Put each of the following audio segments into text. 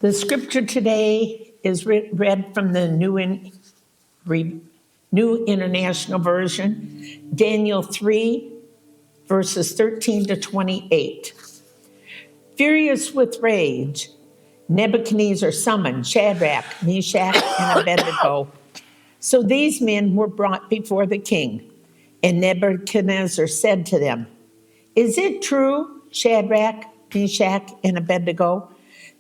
The scripture today is read from the New International Version, Daniel 3, verses 13 to 28. Furious with rage, Nebuchadnezzar summoned Shadrach, Meshach, and Abednego. So these men were brought before the king, and Nebuchadnezzar said to them, "Is it true, Shadrach, Meshach, and Abednego,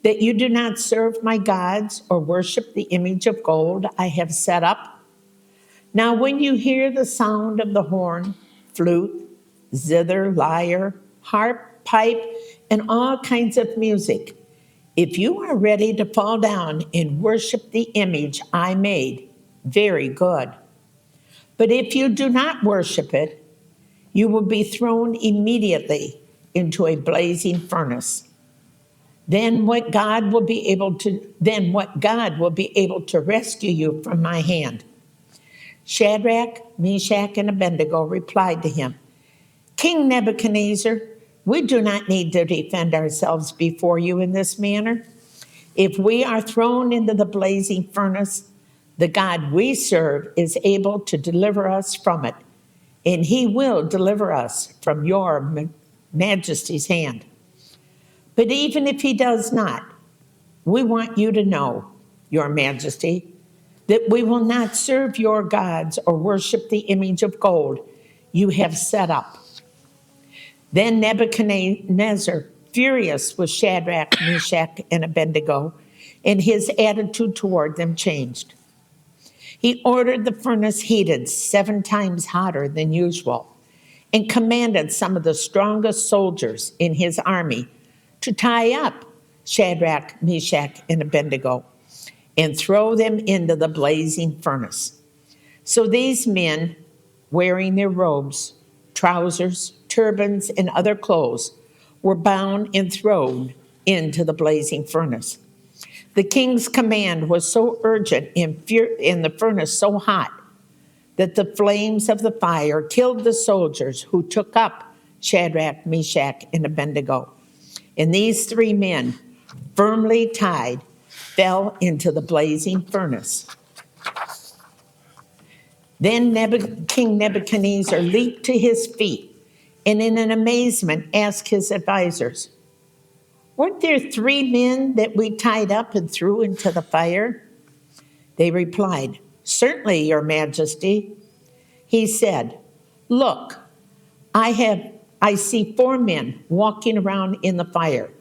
that you do not serve my gods or worship the image of gold I have set up? Now when you hear the sound of the horn, flute, zither, lyre, harp, pipe, and all kinds of music, if you are ready to fall down and worship the image I made, very good. But if you do not worship it, you will be thrown immediately into a blazing furnace. Then what God will be able to rescue you from my hand." Shadrach, Meshach, and Abednego replied to him, "King Nebuchadnezzar, we do not need to defend ourselves before you in this manner. If we are thrown into the blazing furnace, the God we serve is able to deliver us from it, and he will deliver us from your majesty's hand. But even if he does not, we want you to know, your majesty, that we will not serve your gods or worship the image of gold you have set up." Then Nebuchadnezzar, furious with Shadrach, Meshach, and Abednego, and his attitude toward them changed. He ordered the furnace heated 7 times hotter than usual and commanded some of the strongest soldiers in his army to tie up Shadrach, Meshach, and Abednego and throw them into the blazing furnace. So these men, wearing their robes, trousers, turbans, and other clothes, were bound and thrown into the blazing furnace. The king's command was so urgent and the furnace so hot that the flames of the fire killed the soldiers who took up Shadrach, Meshach, and Abednego. And these 3 men, firmly tied, fell into the blazing furnace. Then King Nebuchadnezzar leaped to his feet and in an amazement asked his advisors, "Weren't there 3 men that we tied up and threw into the fire?" They replied, "Certainly, your majesty." He said, "Look, I see 4 men walking around in the fire,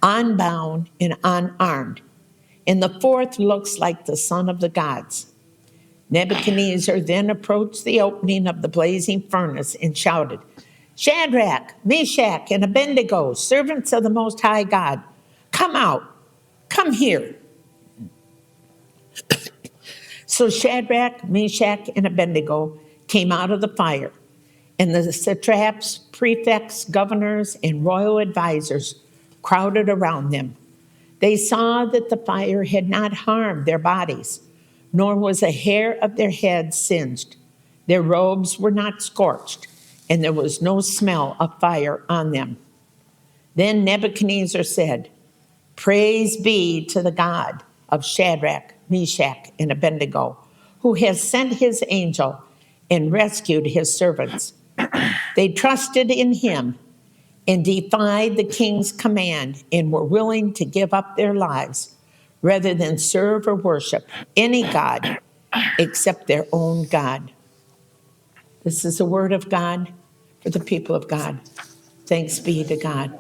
unbound and unarmed, and the 4th looks like the son of the gods." Nebuchadnezzar then approached the opening of the blazing furnace and shouted, "Shadrach, Meshach, and Abednego, servants of the Most High God, come out, come here." So Shadrach, Meshach, and Abednego came out of the fire, and the satraps, prefects, governors, and royal advisors crowded around them. They saw that the fire had not harmed their bodies, nor was a hair of their heads singed. Their robes were not scorched, and there was no smell of fire on them. Then Nebuchadnezzar said, "Praise be to the God of Shadrach, Meshach, and Abednego, who has sent his angel and rescued his servants. They trusted in him and defied the king's command and were willing to give up their lives rather than serve or worship any god except their own God." This is the word of God for the people of God. Thanks be to God.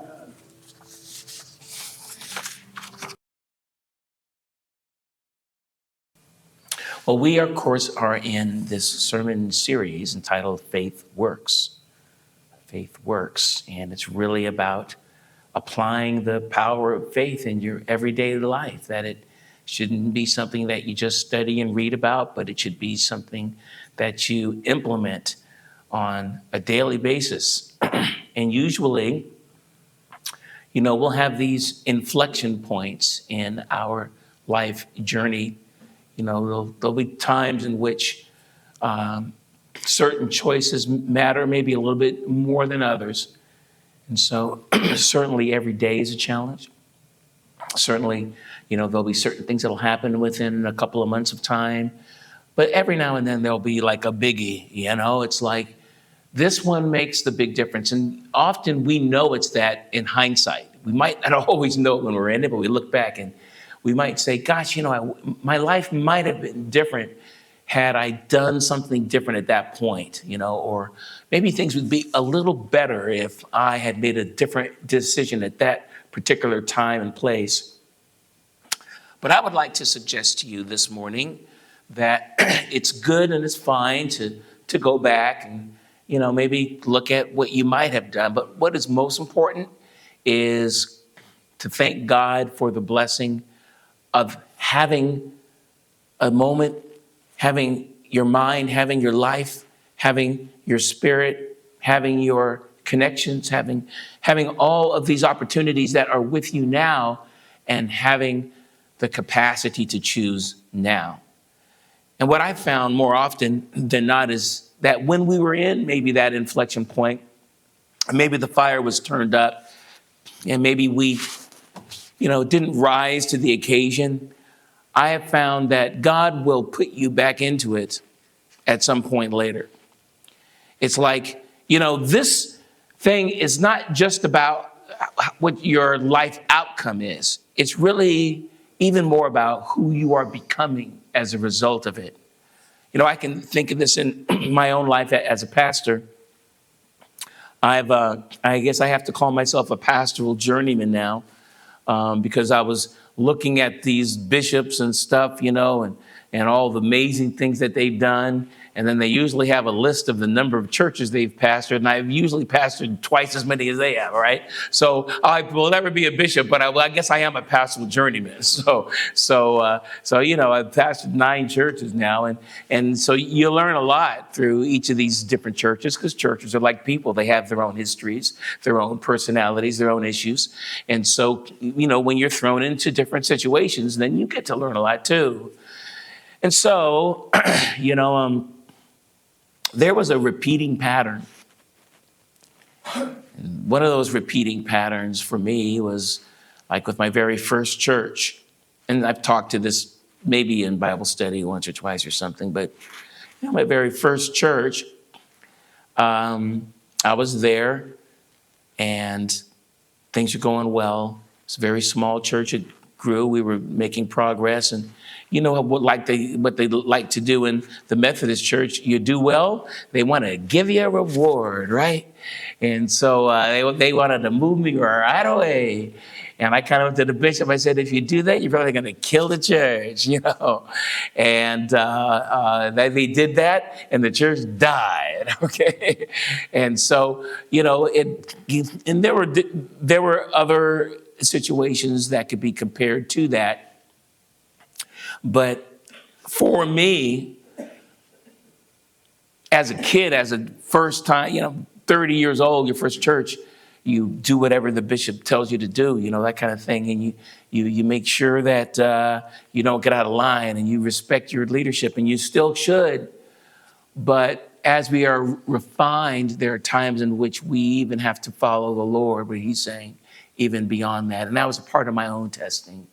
Well, we, of course, are in this sermon series entitled Faith Works. Faith Works, and it's really about applying the power of faith in your everyday life, that it shouldn't be something that you just study and read about, but it should be something that you implement on a daily basis. And usually, we'll have these inflection points in our life journey. There'll be times in which certain choices matter maybe a little bit more than others. And so certainly every day is a challenge. Certainly, there'll be certain things that'll happen within a couple of months of time. But every now and then there'll be like a biggie, It's like this one makes the big difference. And often we know it's that in hindsight. We might not always know it when we're in it, but we look back and we might say, gosh, my life might have been different had I done something different at that point, or maybe things would be a little better if I had made a different decision at that particular time and place. But I would like to suggest to you this morning that it's good and it's fine to go back and, maybe look at what you might have done. But what is most important is to thank God for the blessing of having a moment, having your mind, having your life, having your spirit, having your connections, having all of these opportunities that are with you now, and having the capacity to choose now. And what I found more often than not is that when we were in maybe that inflection point, maybe the fire was turned up and maybe we, didn't rise to the occasion, I have found that God will put you back into it at some point later. It's like, this thing is not just about what your life outcome is. It's really even more about who you are becoming as a result of it. I can think of this in my own life as a pastor. I guess I have to call myself a pastoral journeyman now, because I was looking at these bishops and stuff, and all the amazing things that they've done. And then they usually have a list of the number of churches they've pastored. And I've usually pastored twice as many as they have, right? So I will never be a bishop, but I guess I am a pastoral journeyman. So I've pastored 9 churches now. And so you learn a lot through each of these different churches, because churches are like people. They have their own histories, their own personalities, their own issues. And so, when you're thrown into different situations, then you get to learn a lot too. And so, there was a repeating pattern. And one of those repeating patterns for me was like with my very first church. And I've talked to this maybe in Bible study once or twice or something, but my very first church, I was there and things were going well. It's a very small church. It grew. We were making progress. And what they like to do in the Methodist church, you do well, they want to give you a reward, right? And so they wanted to move me right away. And I kind of went to the bishop. I said, if you do that, you're probably going to kill the church, And they did that, and the church died, okay? And so, and there were other situations that could be compared to that. But for me, as a kid, as a first time, 30 years old, your first church, you do whatever the bishop tells you to do, that kind of thing. And you make sure that you don't get out of line, and you respect your leadership, and you still should. But as we are refined, there are times in which we even have to follow the Lord, where he's saying even beyond that. And that was a part of my own testing.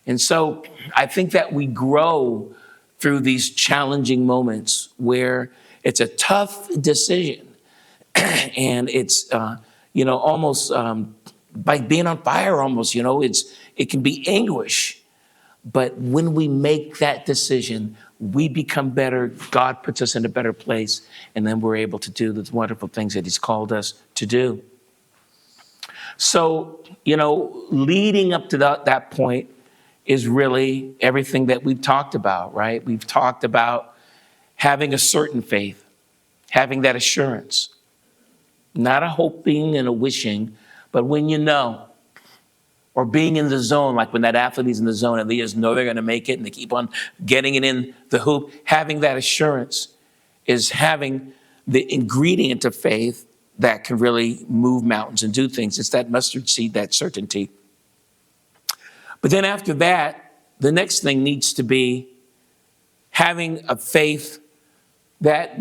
And so I think that we grow through these challenging moments where it's a tough decision and it's, almost like being on fire almost, it can be anguish. But when we make that decision, we become better. God puts us in a better place. And then we're able to do the wonderful things that he's called us to do. So, leading up to that point is really everything that we've talked about, right? We've talked about having a certain faith, having that assurance, not a hoping and a wishing, but when or being in the zone, like when that athlete is in the zone and they just know they're going to make it and they keep on getting it in the hoop. Having that assurance is having the ingredient of faith that can really move mountains and do things. It's that mustard seed, that certainty. But then after that, the next thing needs to be having a faith that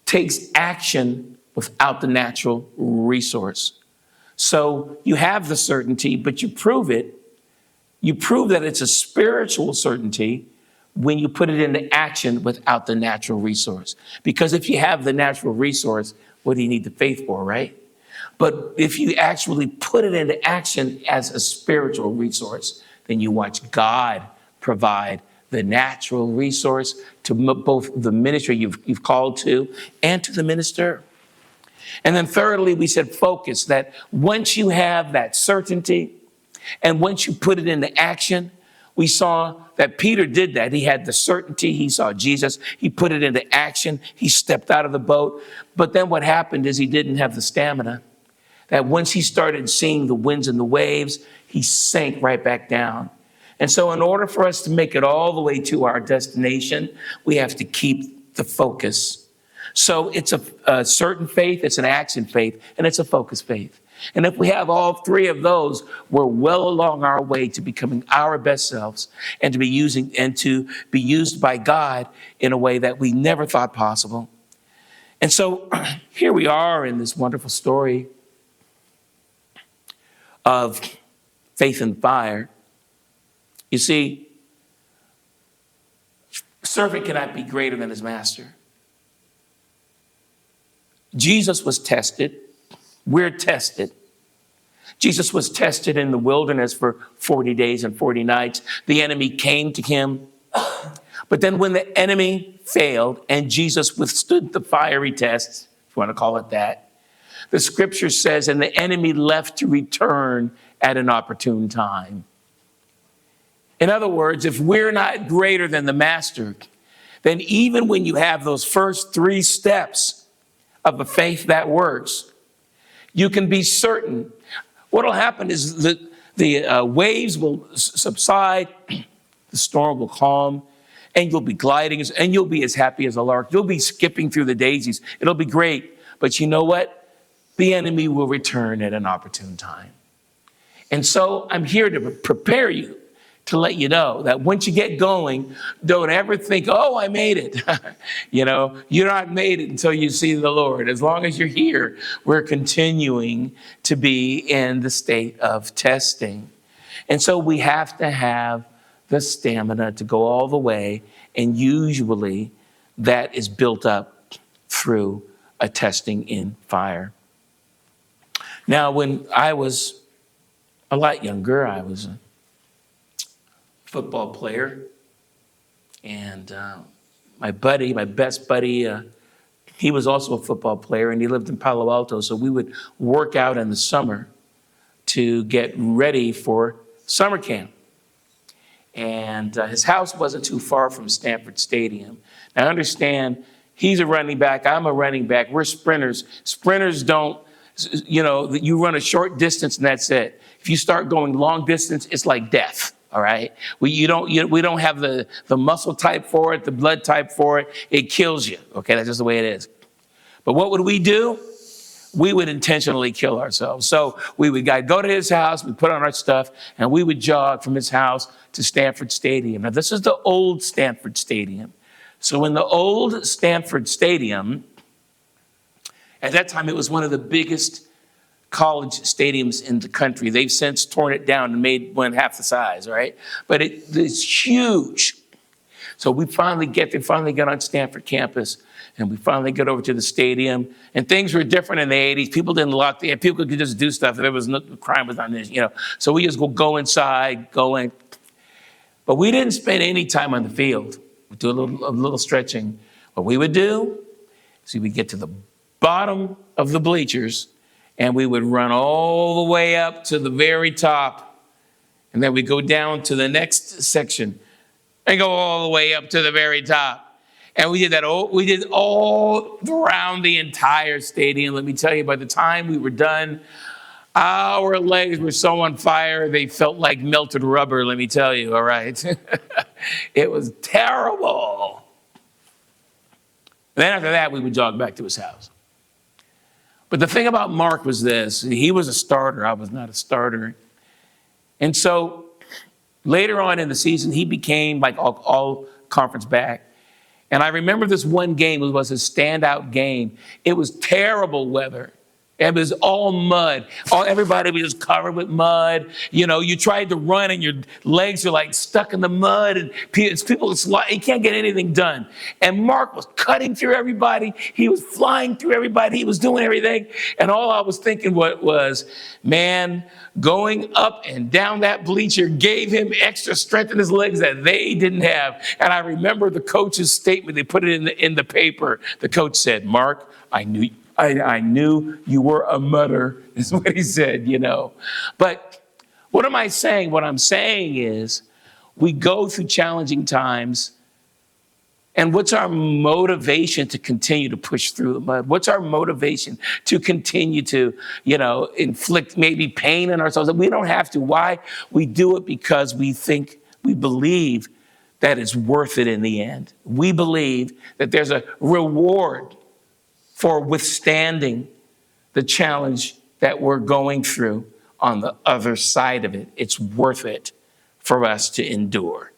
takes action without the natural resource. So you have the certainty, but you prove it You prove that it's a spiritual certainty when you put it into action without the natural resource. Because if you have the natural resource, what do you need the faith for, right? But if you actually put it into action as a spiritual resource, then you watch God provide the natural resource to both the ministry you've called to and to the minister. And then thirdly, we said focus, that once you have that certainty and once you put it into action, we saw that Peter did that. He had the certainty. He saw Jesus. He put it into action. He stepped out of the boat. But then what happened is he didn't have the stamina. That once he started seeing the winds and the waves, he sank right back down. And so in order for us to make it all the way to our destination, we have to keep the focus. So it's a certain faith, it's an action faith, and it's a focus faith. And if we have all three of those, we're well along our way to becoming our best selves and to be used by God in a way that we never thought possible. And so here we are in this wonderful story of faith and fire. You see, servant cannot be greater than his master. Jesus was tested. We're tested. Jesus was tested in the wilderness for 40 days and 40 nights. The enemy came to him. But then when the enemy failed and Jesus withstood the fiery test, if you want to call it that, the scripture says, and the enemy left to return at an opportune time. In other words, if we're not greater than the master, then even when you have those first three steps of a faith that works, you can be certain what will happen is that the waves will subside, the storm will calm, and you'll be gliding, and you'll be as happy as a lark. You'll be skipping through the daisies. It'll be great. But you know what? The enemy will return at an opportune time. And so I'm here to prepare you, to let you know that once you get going, don't ever think, oh, I made it. You're not made it until you see the Lord. As long as you're here, we're continuing to be in the state of testing. And so we have to have the stamina to go all the way. And usually that is built up through a testing in fire. Now, when I was a lot younger, I was a football player. And my best buddy, he was also a football player, and he lived in Palo Alto. So we would work out in the summer to get ready for summer camp. And his house wasn't too far from Stanford Stadium. Now understand, he's a running back, I'm a running back, we're sprinters. Sprinters don't, you run a short distance and that's it. If you start going long distance, it's like death. All right. We don't have the muscle type for it, the blood type for it. It kills you. Okay. That's just the way it is. But what would we do? We would intentionally kill ourselves. So we would go to his house, we'd put on our stuff, and we would jog from his house to Stanford Stadium. Now, this is the old Stanford Stadium. So in the old Stanford Stadium, at that time, it was one of the biggest college stadiums in the country. They've since torn it down and made one half the size, right? But it's huge. So we finally get on Stanford campus, and we finally get over to the stadium. And things were different in the 80s. People didn't lock the, people could just do stuff. There was no crime was on this, So we just go inside, go in. But we didn't spend any time on the field. We'd do a little stretching. What we would do is we'd get to the bottom of the bleachers, and we would run all the way up to the very top. And then we'd go down to the next section and go all the way up to the very top. And we did all around the entire stadium. Let me tell you, by the time we were done, our legs were so on fire, they felt like melted rubber, let me tell you, all right? It was terrible. Then after that, we would jog back to his house. But the thing about Mark was this. He was a starter. I was not a starter. And so later on in the season, he became like all conference back. And I remember this one game. It was his standout game. It was terrible weather. It was all mud. Everybody was just covered with mud. You know, you tried to run and your legs are like stuck in the mud, and people, he can't get anything done. And Mark was cutting through everybody. He was flying through everybody. He was doing everything. And all I was thinking was, man, going up and down that bleacher gave him extra strength in his legs that they didn't have. And I remember the coach's statement. They put it in the paper. The coach said, Mark, I knew you were a mudder, is what he said, you know. But what am I saying? What I'm saying is we go through challenging times, and what's our motivation to continue to push through the mud? What's our motivation to continue to, you know, inflict maybe pain on ourselves? We don't have to. Why? We do it because we believe that it's worth it in the end. We believe that there's a reward for withstanding the challenge that we're going through on the other side of it. It's worth it for us to endure.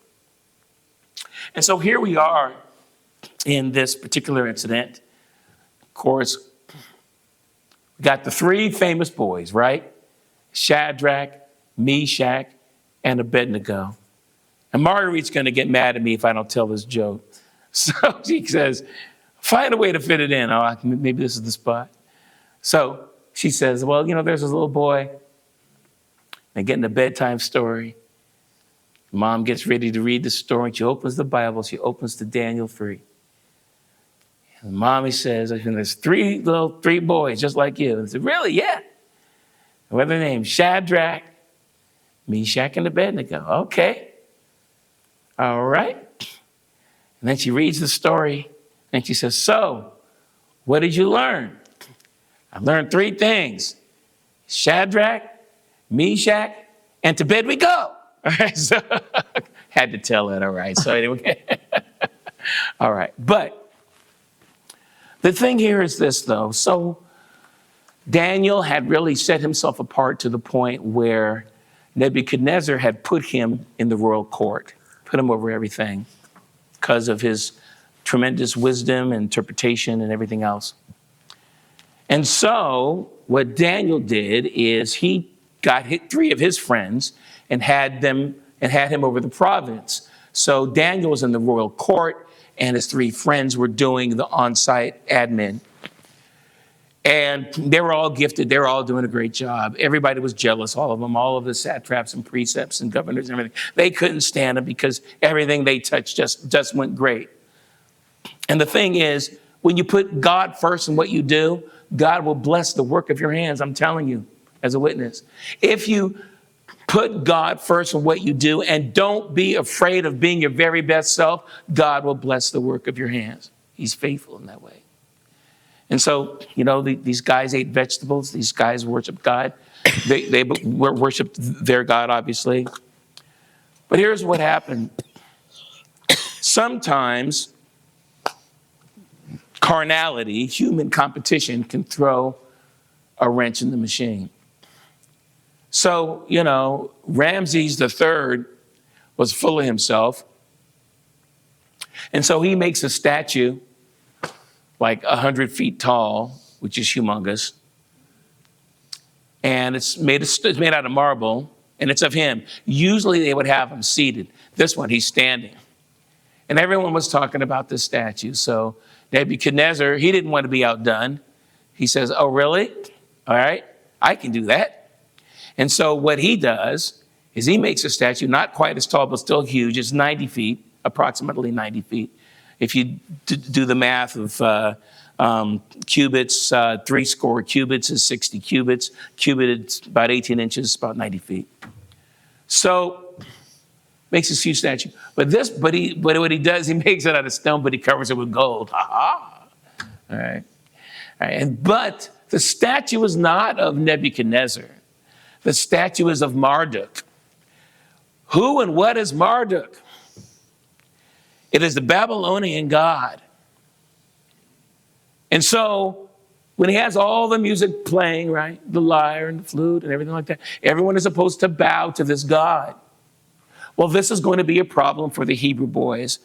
And so here we are in this particular incident. Of course, we got the three famous boys, right? Shadrach, Meshach, and Abednego. And Marguerite's going to get mad at me if I don't tell this joke. So she says, find a way to fit it in. Oh, maybe this is the spot. So she says, well, you know, there's this little boy. They're getting a bedtime story. Mom gets ready to read the story. She opens the Bible. She opens to Daniel 3. And Mommy says, there's three boys just like you. And I said, really? Yeah. What are their names? Shadrach, Meshach, and Abednego. Okay. All right. And then she reads the story. And she says, so, what did you learn? I learned three things. Shadrach, Meshach, and to bed we go. All right, so had to tell it, all right. So anyway, all right. But the thing here is this, though. So Daniel had really set himself apart to the point where Nebuchadnezzar had put him in the royal court, put him over everything because of his tremendous wisdom and interpretation and everything else. And so what Daniel did is he got three of his friends and had him over the province. So Daniel was in the royal court and his three friends were doing the on-site admin. And they were all gifted. They were all doing a great job. Everybody was jealous, all of them, all of the satraps and precepts and governors and everything. They couldn't stand them because everything they touched just went great. And the thing is, when you put God first in what you do, God will bless the work of your hands. I'm telling you, as a witness. If you put God first in what you do and don't be afraid of being your very best self, God will bless the work of your hands. He's faithful in that way. And so, you know, these guys ate vegetables. These guys worshiped God. They worshiped their God, obviously. But here's what happened. Sometimes carnality, human competition, can throw a wrench in the machine. So, you know, Ramses III was full of himself. And so he makes a statue like 100 feet tall, which is humongous. And it's made out of marble, and it's of him. Usually they would have him seated. This one, he's standing. And everyone was talking about this statue. So Nebuchadnezzar, he didn't want to be outdone. He says, oh, really? All right, I can do that. And so what he does is he makes a statue, not quite as tall, but still huge. It's 90 feet, approximately 90 feet. If you do the math of cubits, 3 cubits is 60 cubits. Cubit is about 18 inches, about 90 feet. So makes this huge statue. But what he does, he makes it out of stone, but he covers it with gold. Ha-ha. All right. But the statue is not of Nebuchadnezzar. The statue is of Marduk. Who and what is Marduk? It is the Babylonian god. And so when he has all the music playing, right, the lyre and the flute and everything like that, everyone is supposed to bow to this god. Well, this is going to be a problem for the Hebrew boys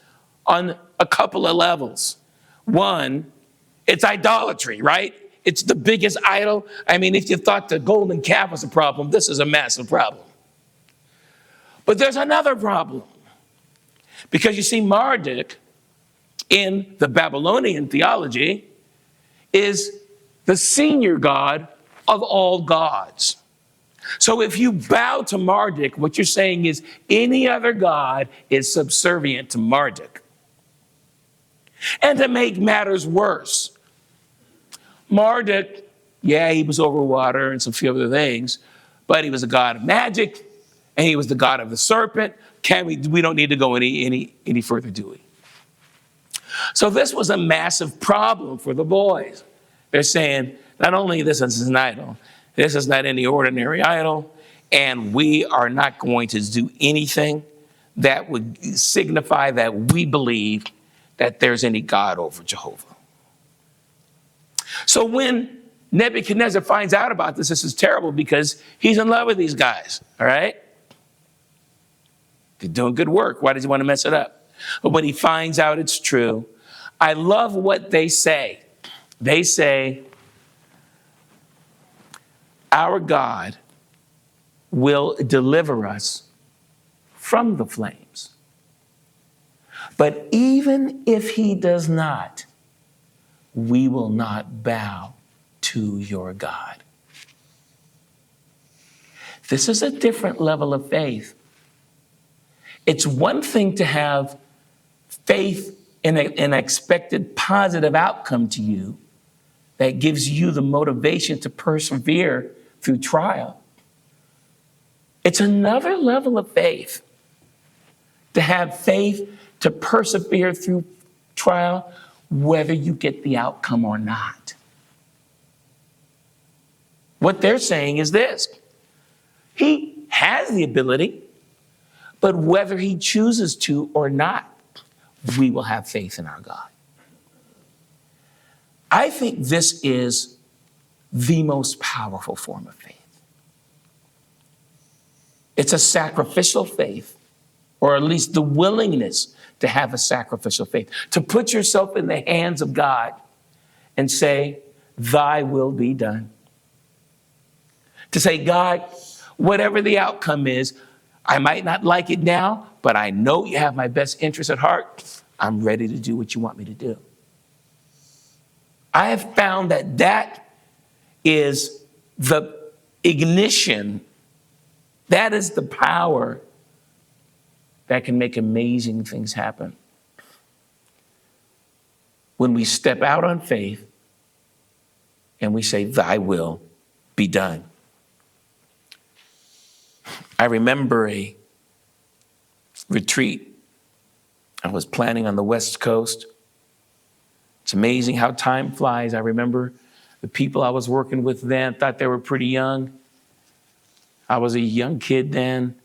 on a couple of levels. One, it's idolatry, right? it's the biggest idol. I mean, if you thought the golden calf was a problem, this is a massive problem. But there's another problem. Because you see, Marduk in the Babylonian theology is the senior god of all gods. So if you bow to Marduk, what you're saying is any other god is subservient to Marduk. And to make matters worse, Marduk, yeah, he was over water and some few other things, but he was a god of magic, and he was the god of the serpent. We don't need to go any further, do we? So this was a massive problem for the boys. They're saying, not only this is an idol, this is not any ordinary idol, and we are not going to do anything that would signify that we believe that there's any God over Jehovah. So when Nebuchadnezzar finds out about this is terrible because he's in love with these guys, all right? They're doing good work. Why does he want to mess it up? But when he finds out it's true, I love what they say. They say, our God will deliver us from the flames. But even if he does not, we will not bow to your God. This is a different level of faith. It's one thing to have faith in an expected positive outcome to you that gives you the motivation to persevere through trial. It's another level of faith to have faith to persevere through trial, whether you get the outcome or not. What they're saying is this: he has the ability, but whether he chooses to or not, we will have faith in our God. I think this is the most powerful form of faith. It's a sacrificial faith, or at least the willingness to have a sacrificial faith, to put yourself in the hands of God and say, thy will be done. To say, God, whatever the outcome is, I might not like it now, but I know you have my best interest at heart. I'm ready to do what you want me to do. I have found that that is the ignition, that is the power that can make amazing things happen. When we step out on faith and we say, thy will be done. I remember a retreat I was planning on the West Coast. It's amazing how time flies. I remember the people I was working with then thought they were pretty young. I was a young kid then.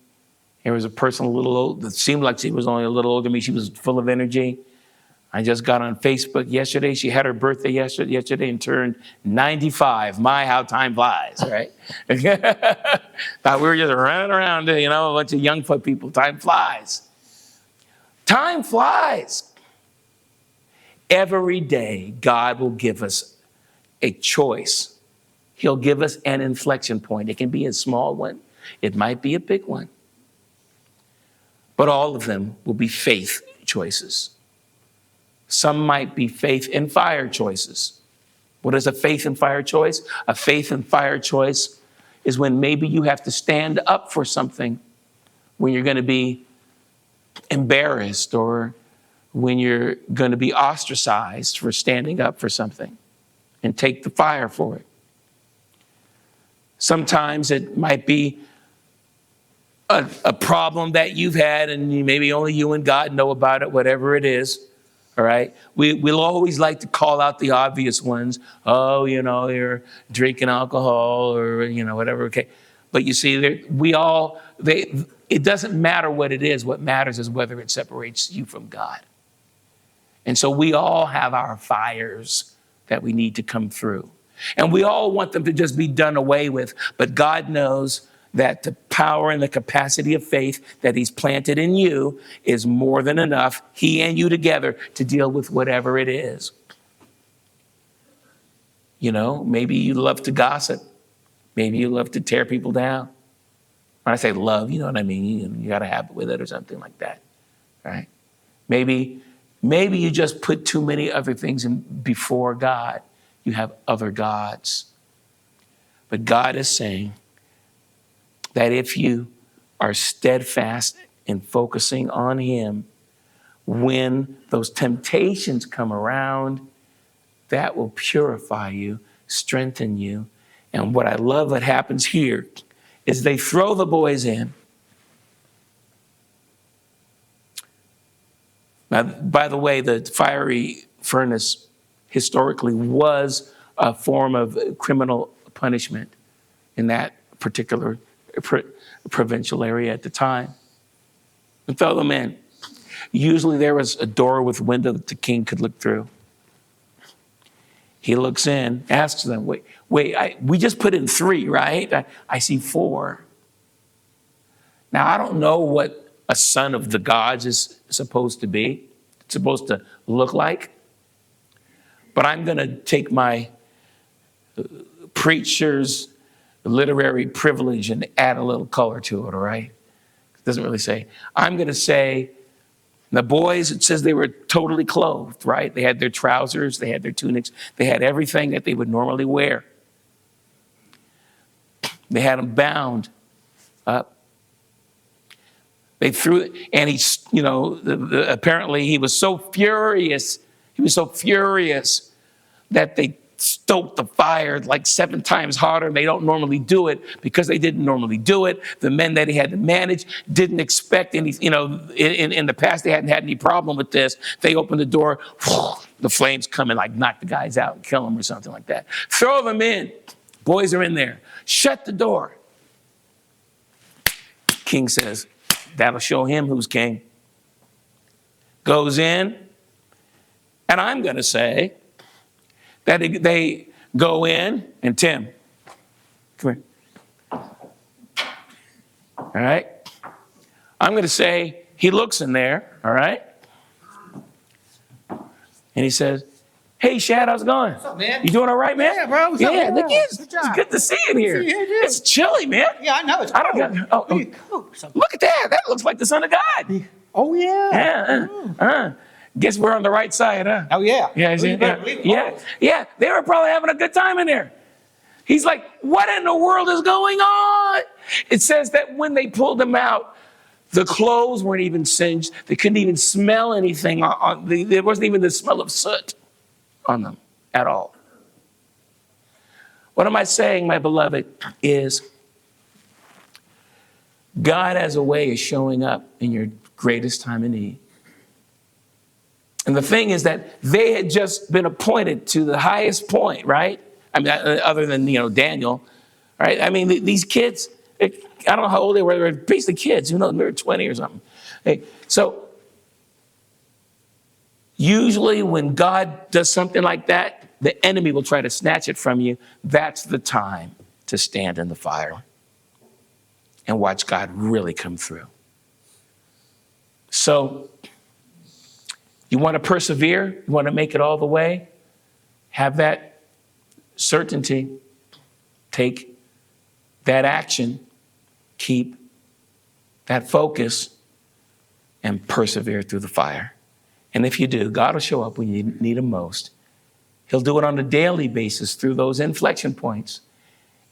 There was a person a little old that seemed like she was only a little older than me. She was full of energy. I just got on Facebook yesterday. She had her birthday yesterday and turned 95. My, how time flies, right? Thought we were just running around, a bunch of young people. Time flies. Time flies. Every day, God will give us a choice. He'll give us an inflection point. It can be a small one. It might be a big one. But all of them will be faith choices. Some might be faith and fire choices. What is a faith and fire choice? A faith and fire choice is when maybe you have to stand up for something, when you're going to be embarrassed or when you're going to be ostracized for standing up for something, and take the fire for it. Sometimes it might be a problem that you've had and maybe only you and God know about it, whatever it is. All right. We'll always like to call out the obvious ones. Oh, you're drinking alcohol or, whatever. Okay. But you see, it doesn't matter what it is. What matters is whether it separates you from God. And so we all have our fires that we need to come through. And we all want them to just be done away with. But God knows that the power and the capacity of faith that he's planted in you is more than enough, he and you together, to deal with whatever it is. Maybe you love to gossip. Maybe you love to tear people down. When I say love, you know what I mean? You got a habit with it or something like that, right? Maybe you just put too many other things before God. You have other gods. But God is saying that if you are steadfast in focusing on him, when those temptations come around, that will purify you, strengthen you. And what I love that happens here is they throw the boys in. Now, by the way, the fiery furnace historically was a form of criminal punishment in that particular provincial area at the time. And throw them in. Usually there was a door with window that the king could look through. He looks in, asks them, wait, we just put in 3, right? I see 4. Now, I don't know what a son of the gods is supposed to be. It's supposed to look like. But I'm going to take my preacher's literary privilege and add a little color to it, all right? It doesn't really say. I'm going to say, the boys, it says they were totally clothed, right? They had their trousers, they had their tunics, they had everything that they would normally wear. They had them bound up. They threw it, and apparently he was so furious. He was so furious that they stoked the fire like 7 times harder. They don't normally do it because they didn't normally do it. The men that he had to manage didn't expect any, in the past they hadn't had any problem with this. They opened the door, the flames come and like knock the guys out and kill them or something like that. Throw them in. Boys are in there. Shut the door. King says, that'll show him who's king. Goes in, and I'm going to say that they go in, and Tim, come here. All right? I'm going to say he looks in there, all right? And he says, hey, Shad, how's it going? What's up, man? You doing all right, man? Yeah, bro. What's up? Yeah, look, it's Good job. good to see you in here. See you here, too. It's chilly, man. Yeah, I know. It's I cold. don't got, look at that. That looks like the Son of God. Oh, yeah. Yeah. Guess we're on the right side, huh? Oh, yeah. Yeah, You better believe it. yeah, yeah. They were probably having a good time in there. He's like, what in the world is going on? It says that when they pulled them out, the clothes weren't even singed. They couldn't even smell anything. There wasn't even the smell of soot on them at all. What am I saying, my beloved, is God has a way of showing up in your greatest time of need. And the thing is that they had just been appointed to the highest point, right? I mean, other than, Daniel, right? I mean, these kids, I don't know how old they were basically kids. Who knows? They were 20 or something. Okay, so usually when God does something like that, the enemy will try to snatch it from you. That's the time to stand in the fire and watch God really come through. So you want to persevere? You want to make it all the way? Have that certainty. Take that action. Keep that focus and persevere through the fire. And if you do, God will show up when you need him most. He'll do it on a daily basis through those inflection points.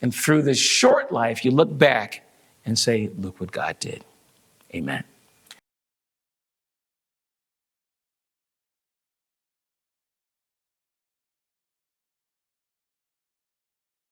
And through this short life, you look back and say, look what God did. Amen.